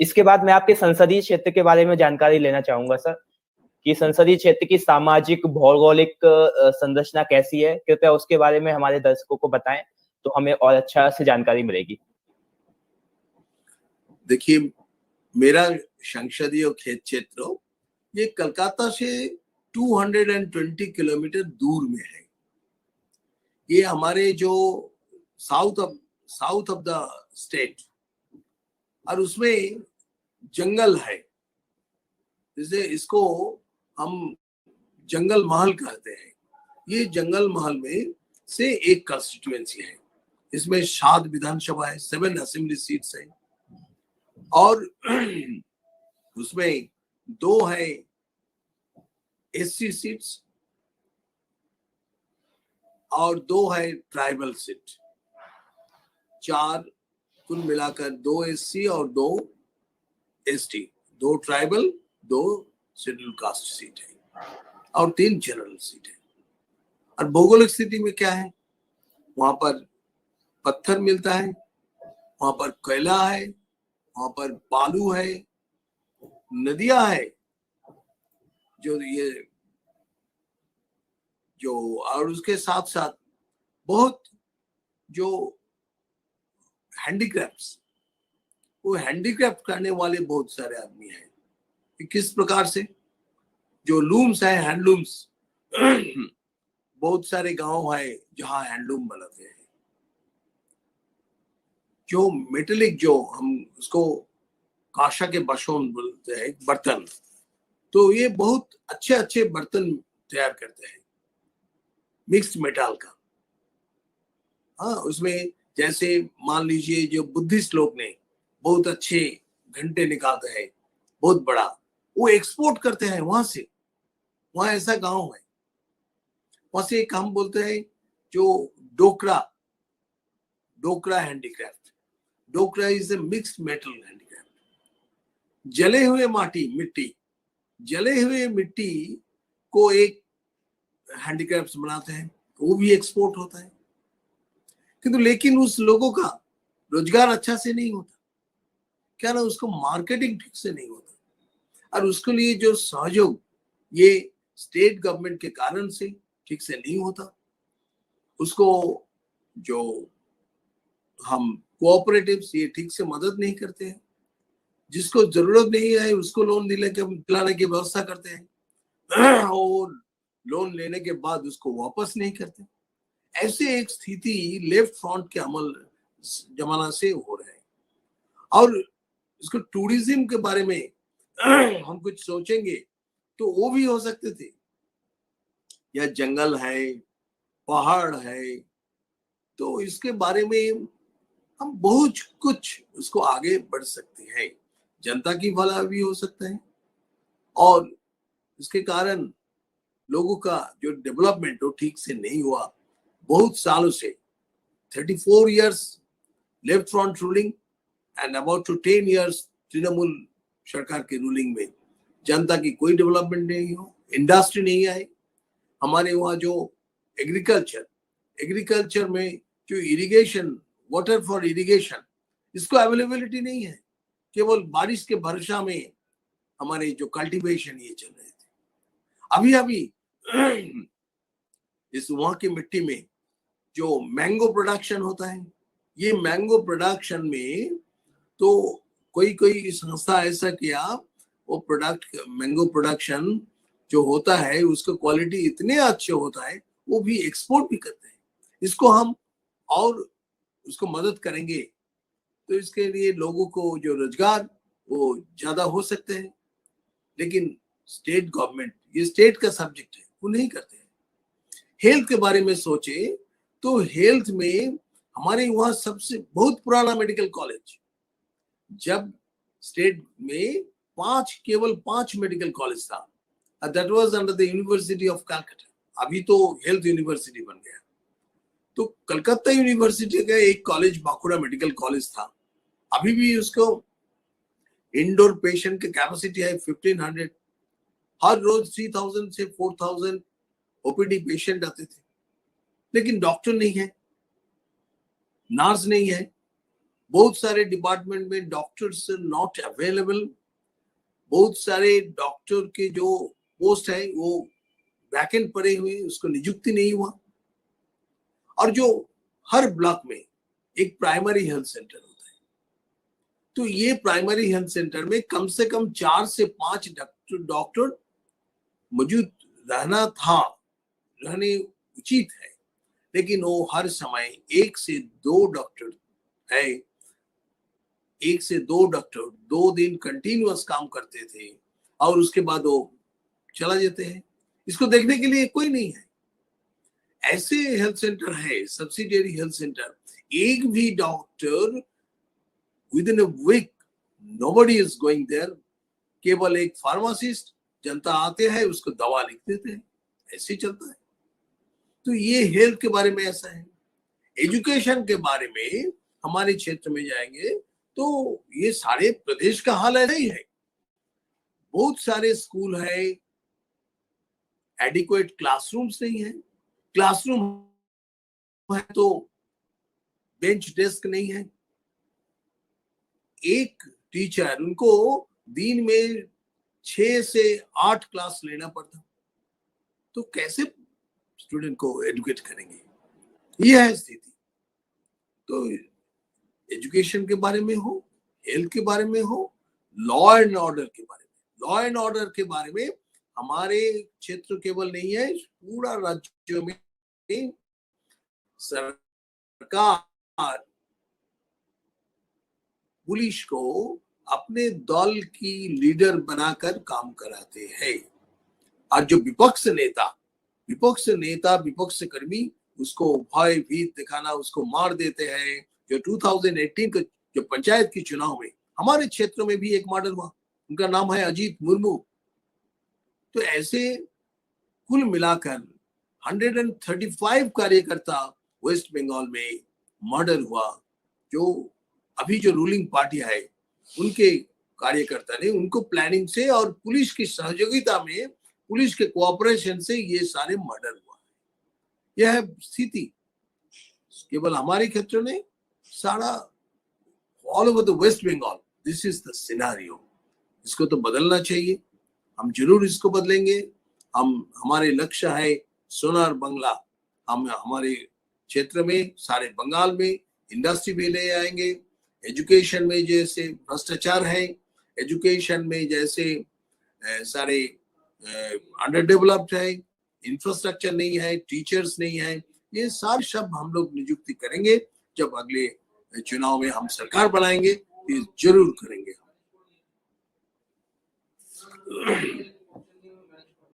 इसके बाद मैं आपके संसदीय क्षेत्र के बारे में जानकारी लेना चाहूंगा सर, कि संसदीय क्षेत्र की सामाजिक भौगोलिक संरचना कैसी है, कृपया उसके बारे में हमारे दर्शकों को बताएं, तो हमें और अच्छा से जानकारी मिलेगी। देखिए, मेरा संसदीय क्षेत्र ये कलकत्ता से 220 किलोमीटर दूर में है। ये हमारे जो साउथ ऑफ द स्टेट, और उसमें जंगल है, जैसे इसको हम जंगल महल कहते हैं। ये जंगल महल में से एक कंस्टिट्यूएंसी है। इसमें 7 विधानसभा है, 7 असेंबली सीट्स है, और उसमें 2 है एससी सीट्स और 2 है ट्राइबल सीट। 4 कुल मिलाकर 2 एससी और 2 ST, 2 tribal, 2 schedule caste seat है और 3 जनरल सीट है। और भौगोलिक स्थिति में क्या है, वहां पर पत्थर मिलता है, वहां पर कोयला है, वहां पर बालू है, नदियां है, और उसके साथ साथ बहुत जो हैंडीक्राफ्ट्स, वो हैंडीक्राफ्ट करने वाले बहुत सारे आदमी हैं। किस प्रकार से, जो लूम्स है, हैंडलूम्स, बहुत सारे गांव है जहां हैंडलूम बनाते हैं। जो मेटेलिक, जो हम उसको काशा के बर्तन बोलते हैं, बर्तन, तो ये बहुत अच्छे अच्छे बर्तन तैयार करते हैं मिक्स्ड मेटल का। हाँ, उसमें जैसे मान लीजिए जो बुद्धिस्ट लोग ने बहुत अच्छे घंटे निकालते हैं, बहुत बड़ा, वो एक्सपोर्ट करते हैं वहां से। वहां ऐसा गांव है, वहां से एक हम बोलते हैं जो Dokra handicraft. Dokra is a mixed metal handicraft. जले हुए मिट्टी को एक हैंडीक्राफ्ट बनाते हैं, वो भी एक्सपोर्ट होता है। किंतु लेकिन उस लोगों का रोजगार अच्छा से नहीं होता, क्या ना, उसको मार्केटिंग ठीक से नहीं होता, और उसके लिए जो सहयोग ये स्टेट गवर्नमेंट के कारण से ठीक से नहीं होता। उसको जो हम कोऑपरेटिव्स ये ठीक से मदद नहीं करते हैं। जिसको जरूरत नहीं है उसको लोन दिलाने की व्यवस्था करते हैं, और लोन लेने के बाद उसको वापस नहीं करते। ऐसे एक स्थिति लेफ्ट फ्रंट के अमल जमाना से हो रहा है। और इसको टूरिज्म के बारे में हम कुछ सोचेंगे तो वो भी हो सकते थे। या जंगल है, पहाड़ है, तो इसके बारे में हम बहुत कुछ उसको आगे बढ़ सकते हैं। जनता की भला भी हो सकता है, और इसके कारण लोगों का जो डेवलपमेंट वो ठीक से नहीं हुआ बहुत सालों से। 34 years left front ruling and about to 10 years Trinamool सरकार के रूलिंग में जनता की कोई डेवलपमेंट नहीं हो, इंडस्ट्री नहीं आई। हमारे वहाँ जो एग्रीकल्चर में जो इरिगेशन, वाटर फॉर इरिगेशन, इसको अवेलेबिलिटी नहीं है। केवल बारिश के भरोसा में हमारे जो कल्टीवेशन ये चल रहे थे। अभी इस वहां की मिट्टी में जो मैंगो प्रोडक्शन होता है, ये मैंगो प्रोडक्शन में तो कोई संस्था ऐसा किया, वो मैंगो प्रोडक्शन जो होता है उसका क्वालिटी इतने अच्छे होता है, वो भी एक्सपोर्ट भी करते हैं। इसको हम और उसको मदद करेंगे तो इसके लिए लोगों को जो रोजगार वो ज्यादा हो सकते हैं। लेकिन स्टेट गवर्नमेंट, ये स्टेट का सब्जेक्ट है, वो नहीं करते हैं। हेल्थ के बारे में सोचे तो हेल्थ में हमारे वहां सबसे बहुत पुराना मेडिकल कॉलेज, जब स्टेट में केवल 5 मेडिकल कॉलेज था, that was under the university of Calcutta. अभी तो हेल्थ यूनिवर्सिटी बन गया। तो कलकत्ता यूनिवर्सिटी का एक कॉलेज बांकुड़ा मेडिकल कॉलेज था, अभी भी उसको इंडोर पेशेंट की कैपेसिटी है 1500। हर रोज 3000 से 4000 ओपीडी पेशेंट आते थे, लेकिन डॉक्टर नहीं है, नर्स नहीं है, बहुत सारे डिपार्टमेंट में डॉक्टर्स नॉट अवेलेबल, बहुत सारे डॉक्टर के जो पोस्ट है वो वैकेंट पड़े हुए, उसको नियुक्ति नहीं हुआ। और जो हर ब्लॉक में एक प्राइमरी हेल्थ सेंटर होता है, तो ये प्राइमरी हेल्थ सेंटर में कम से कम 4 से 5 डॉक्टर मौजूद रहने उचित है, लेकिन वो हर समय 1 से 2 डॉक्टर है। 1 से 2 डॉक्टर 2 दिन कंटिन्यूअस काम करते थे और उसके बाद वो चला जाते हैं, इसको देखने के लिए कोई नहीं है। ऐसे हेल्थ सेंटर है, सब्सिडियरी हेल्थ सेंटर, एक भी doctor within a week nobody is going there, केवल एक फार्मासिस्ट, जनता आते हैं उसको दवा लिख देते हैं, ऐसे चलता है। तो ये हेल्थ के बारे में ऐसा है। एजुकेशन के बारे में हमारे क्षेत्र में जाएंगे तो ये सारे प्रदेश का हाल ऐसा ही है। बहुत सारे स्कूल है, एडिक्वेट क्लासरूम्स नहीं है, क्लासरूम है तो बेंच डेस्क नहीं है। एक टीचर उनको दिन में 6 से 8 क्लास लेना पड़ता, तो कैसे स्टूडेंट को एजुकेट करेंगे, यह है स्थिति। तो एजुकेशन के बारे में हो, हेल्थ के बारे में हो, लॉ एंड ऑर्डर के बारे में, लॉ एंड ऑर्डर के बारे में हमारे क्षेत्र केवल नहीं है, पूरा राज्य में सरकार पुलिस को अपने दल की लीडर बनाकर काम कराते हैं। और जो विपक्ष नेता विपक्ष कर्मी उसको भय भीत दिखाना, उसको मार देते हैं। जो 2018 का जो पंचायत की चुनाव में हमारे क्षेत्र में भी एक मॉडल हुआ, उनका नाम है अजीत मुर्मू। तो ऐसे कुल मिलाकर 135 कार्यकर्ता वेस्ट बंगाल में मर्डर हुआ। जो अभी जो रूलिंग पार्टी है उनके कार्यकर्ता ने उनको प्लानिंग से और पुलिस की सहयोगिता में, पुलिस के कोऑपरेशन से ये सारे मर्डर हुआ। यह है स्थिति, केवल हमारे क्षेत्र में, सारा all over the West Bengal this is the scenario. इसको तो बदलना चाहिए, हम जरूर इसको बदलेंगे। हमारे लक्ष्य है सोनार बंगला। हम हमारे क्षेत्र में, सारे बंगाल में इंडस्ट्री भी ले आएंगे। एजुकेशन में जैसे भ्रष्टाचार है, एजुकेशन में जैसे सारे अंडर डेवलप्ड है, इंफ्रास्ट्रक्चर नहीं है, टीचर्स नहीं है, ये सारे शब्द हम लोग नियुक्ति करेंगे। जब अगले चुनाव में हम सरकार बनाएंगे ये जरूर करेंगे।